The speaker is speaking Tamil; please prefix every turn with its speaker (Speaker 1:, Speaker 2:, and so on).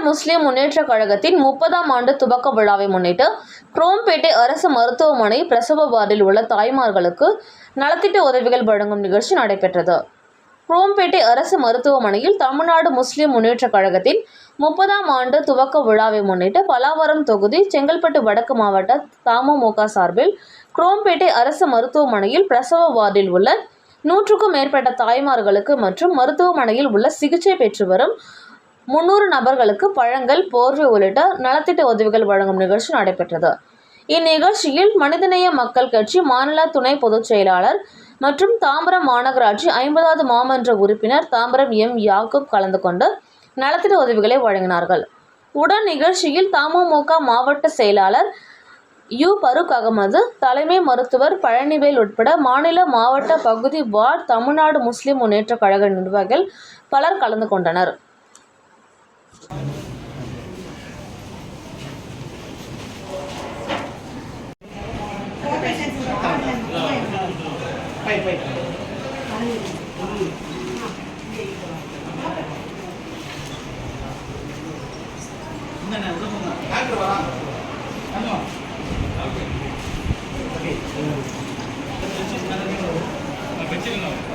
Speaker 1: முஸ்லிம் முன்னேற்ற கழகத்தின் 30ஆம் ஆண்டு துவக்க விழாவை முன்னிட்டு குரோம்பேட்டை அரசு மருத்துவமனை பிரசவ வார்டில் உள்ள தாய்மார்களுக்கு நலத்திட்ட உதவிகள் வழங்கும் நிகழ்ச்சி நடைபெற்றது. குரோம்பேட்டை அரசு மருத்துவமனையில் தமிழ்நாடு முஸ்லிம் முன்னேற்ற கழகத்தின் 30ஆம் ஆண்டு துவக்க விழாவை முன்னிட்டு பலாவரம் தொகுதி செங்கல்பட்டு வடக்கு மாவட்ட தமுமுக சார்பில் குரோம்பேட்டை அரசு மருத்துவமனையில் பிரசவ வார்டில் உள்ள 100க்கும் மேற்பட்ட தாய்மார்களுக்கு மற்றும் மருத்துவமனையில் உள்ள சிகிச்சை பெற்று வரும் 300 நபர்களுக்கு பழங்கள், போர்வை உள்ளிட்ட நலத்திட்ட உதவிகள் வழங்கும் நிகழ்ச்சி நடைபெற்றது. இந்நிகழ்ச்சியில் மனிதநேய மக்கள் கட்சி மாநில துணை பொதுச் செயலாளர் மற்றும் தாம்பரம் மாநகராட்சி 50வது மாமன்ற உறுப்பினர் தாம்பரம் எம். யாக்கூப் கலந்து கொண்டு நலத்திட்ட உதவிகளை வழங்கினார்கள். உடன் நிகழ்ச்சியில் தமுமுக மாவட்ட செயலாளர் யு. பரூக் அகமது, தலைமை மருத்துவர் பழனிவேல் உட்பட மாநில, மாவட்ட, பகுதி, வார்டு தமிழ்நாடு முஸ்லிம் முன்னேற்ற கழக நிர்வாகிகள் பலர் கலந்து கொண்டனர்.
Speaker 2: Okay.